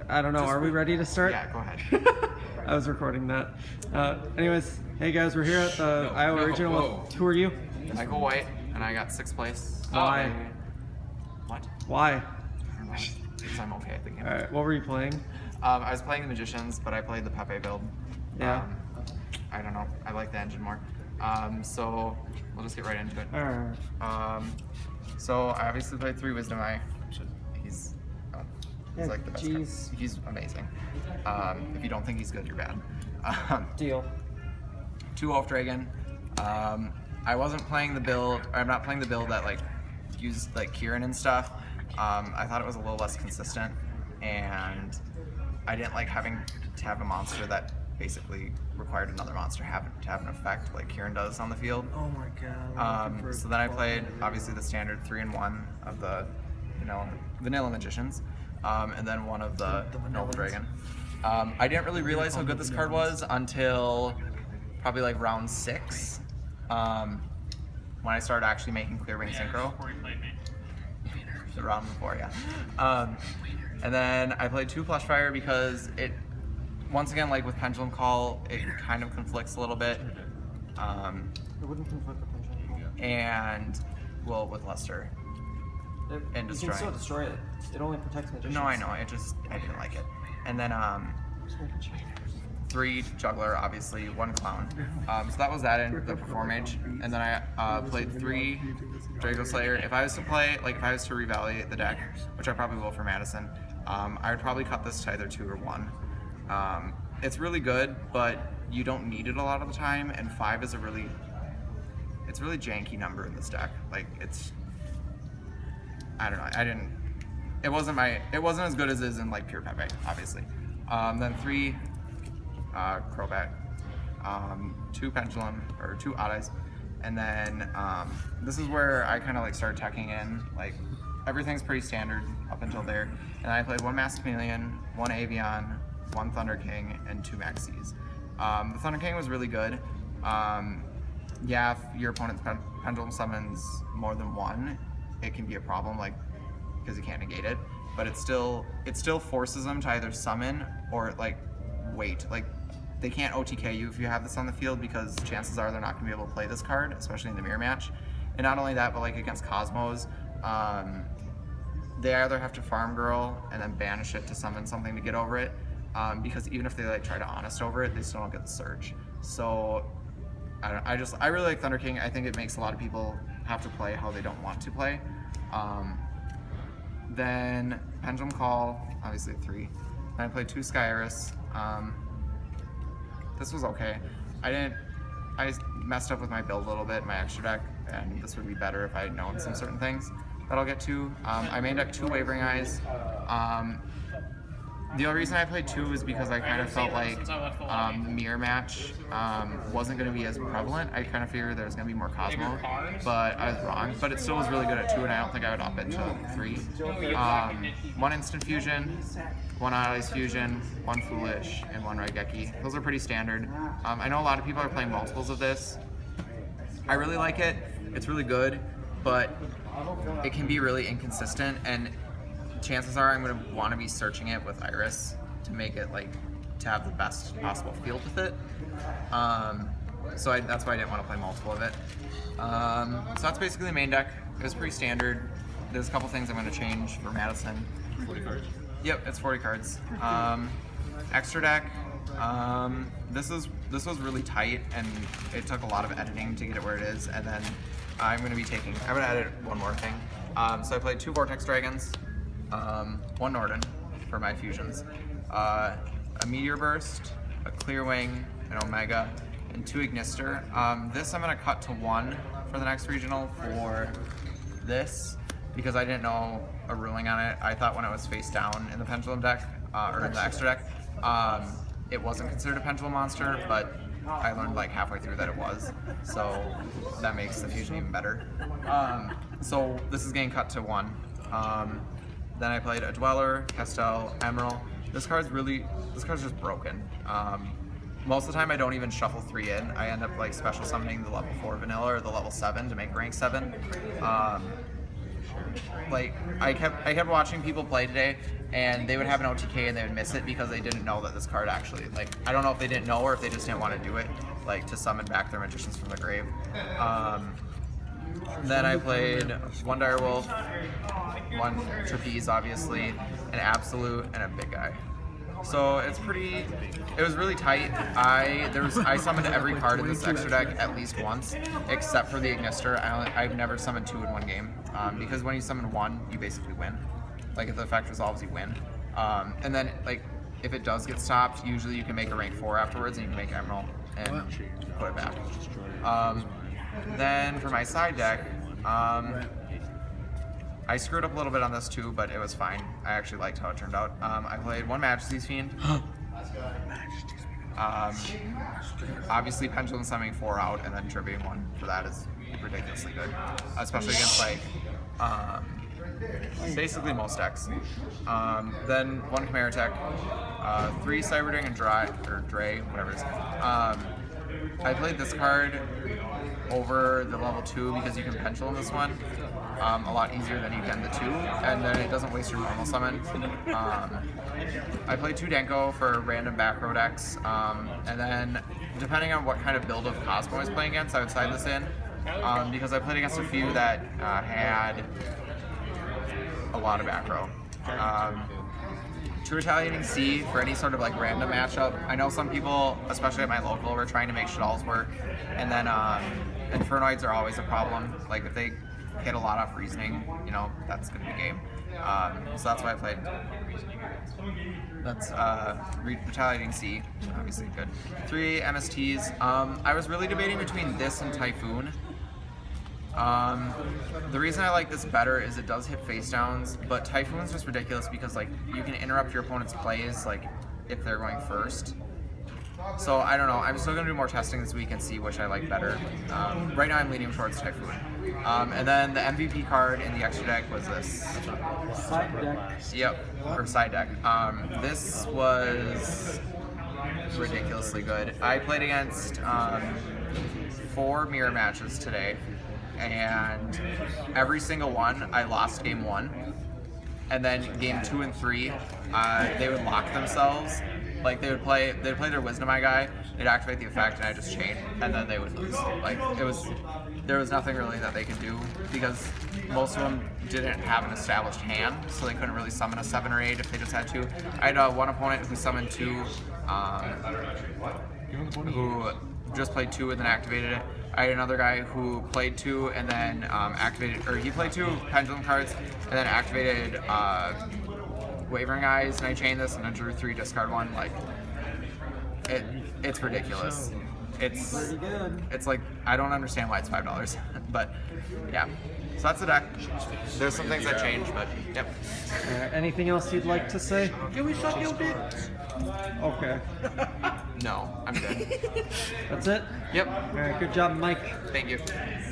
I don't know. Are we ready to start? Yeah, go ahead. I was recording that. Anyways, hey guys, we're here at the Iowa Regional. whoa. Who are you? Michael White, and I got 6th place. Why? What? Why? Because I'm okay at the game. All right. What were you playing? I was playing the Magicians, but I played the PePe build. Yeah. I don't know. I like the engine more. So we'll just get right into it. All right. So I obviously played 3 Wisdom Eye. He's Yeah, like the best card. He's amazing. If you don't think he's good, you're bad. Deal. 2 Wolf Dragon. I wasn't playing the build. I'm not playing the build that like used like Kieran and stuff. I thought it was a little less consistent, and I didn't like having to have a monster that basically required another monster to have an effect like Kieran does on the field. Oh my god. So then I played obviously the standard 3 and 1 of the vanilla Magicians, and then one of the Noble Dragon. I didn't really realize how good this card was until probably like round 6, when I started actually making Clear Wing Synchro. The round before, yeah. And then I played 2 Flush Fire because it, once again, like with Pendulum Call, it kind of conflicts a little bit. It wouldn't conflict with Pendulum Call. And, well, with Luster. And you can still destroy it. It only protects Magicians. No, I know. I didn't like it. And then 3 Juggler, obviously, 1 Clown. So that was that in the Perform Mage. And then I played 3 Drago Slayer. If I was to play, like if I was to revalidate the deck, which I probably will for Madison, I would probably cut this to either 2 or 1. It's really good, but you don't need it a lot of the time, and 5 is it's a really janky number in this deck. Like I don't know, it wasn't as good as it is in like pure PePe, obviously. Then 3 Crobat, 2 Pendulum, or 2 Odd Eyes, and then this is where I kind of like started teching in, like everything's pretty standard up until there, and I played 1 Masked Chameleon, 1 Avian, 1 Thunder King, and 2 Maxis. The Thunder King was really good. Yeah, if your opponent's Pendulum summons more than 1, it can be a problem, like because you can't negate it, but it still forces them to either summon or like wait. Like they can't OTK you if you have this on the field, because chances are they're not going to be able to play this card, especially in the mirror match. And not only that, but like against Cosmos, they either have to Farm Girl and then banish it to summon something to get over it, because even if they like try to Honest over it, they still don't get the Surge. So I really like Thunder King. I think it makes a lot of people have to play how they don't want to play. Then Pendulum Call, obviously 3. Then I played 2 Skyris. This was okay. I messed up with my build a little bit, my extra deck, and this would be better if I had known some certain things that I'll get to. I main deck 2 Wavering Eyes. The only reason I played 2 is because I kind of felt like mirror match wasn't going to be as prevalent. I kind of figured there was going to be more Cosmo, but I was wrong. But it still was really good at 2, and I don't think I would up it to 3. 1 Instant Fusion, 1 Odd Eyes Fusion, 1 Foolish, and 1 Raigeki. Those are pretty standard. I know a lot of people are playing multiples of this. I really like it. It's really good, but it can be really inconsistent, and chances are I'm going to want to be searching it with Iris to make it like to have the best possible field with it. So that's why I didn't want to play multiple of it. So that's basically the main deck. It was pretty standard. There's a couple things I'm going to change for Madison. 40 cards? Yep, it's 40 cards. Extra deck. This was really tight, and it took a lot of editing to get it where it is. And then I'm going to edit one more thing. So I played 2 Vortex Dragons. 1 Norden for my fusions, a Meteor Burst, a Clear Wing, an Omega, and 2 Ignister. This I'm going to cut to 1 for the next regional for this, because I didn't know a ruling on it. I thought when it was face down in the Pendulum deck, or in the extra deck, it wasn't considered a Pendulum monster, but I learned like halfway through that it was, so that makes the fusion even better. So this is getting cut to 1. Then I played a Dweller, Castel, Emerald. This card's just broken. Most of the time I don't even shuffle 3 in. I end up like special summoning the level 4 vanilla or the level 7 to make rank 7. like I kept watching people play today, and they would have an OTK and they would miss it because they didn't know that this card actually, like, I don't know if they didn't know or if they just didn't want to do it, like to summon back their magicians from the grave. Then I played one direwolf, one trapeze obviously, an absolute, and a big guy. So it was really tight. I summoned every card in this extra deck at least once, except for the Ignister. I've never summoned 2 in one game, because when you summon 1, you basically win. Like if the effect resolves, you win. And then like if it does get stopped, usually you can make a rank 4 afterwards, and you can make Emerald and put it back. Then for my side deck, I screwed up a little bit on this too, but it was fine. I actually liked how it turned out. I played one Majesty's Fiend. Obviously Pendulum summoning 4 out and then tributing 1 for that is ridiculously good. Especially against like basically most decks. Then one Chimera Tech, 3 Cyberding and Dre, whatever it is. I played this card over the level 2 because you can Pendulum this one. A lot easier than you can the 2, and then it doesn't waste your normal summon. I played 2 Denko for random back row decks, and then depending on what kind of build of Cosmo I was playing against, I would side this in, because I played against a few that had a lot of back row. 2 Retaliating C for any sort of like random matchup. I know some people, especially at my local, were trying to make Shadalls work, and then Infernoids are always a problem. Like if they hit a lot off reasoning, you know, that's gonna be game. So that's why I played. That's Retaliating C, obviously good. 3 MSTs. I was really debating between this and Typhoon. The reason I like this better is it does hit face downs, but Typhoon's just ridiculous because like you can interrupt your opponent's plays like if they're going first. So I don't know. I'm still gonna do more testing this week and see which I like better. Right now I'm leaning towards Typhoon. And then the MVP card in the extra deck was this. Side deck. Yep, or side deck. This was ridiculously good. I played against 4 mirror matches today, and every single one I lost game 1, and then game 2 and 3 they would lock themselves. Like they'd play their Wisdom Eye guy, they'd activate the effect, and I just chain, and then they would lose. Like there was nothing really that they could do because most of them didn't have an established hand, so they couldn't really summon a 7 or 8 if they just had to. I had one opponent who summoned 2, who just played 2 and then activated it. I had another guy who played 2 and then he played 2 Pendulum cards and then activated Wavering Eyes, and I chained this and I drew 3, discard 1. Like it's ridiculous. It's like I don't understand why it's $5, but yeah. So that's the deck. There's some things that change, but yep. Anything else you'd like to say? Can we suck your dick? Okay. No, I'm good. That's it? Yep. All right, good job, Mike. Thank you.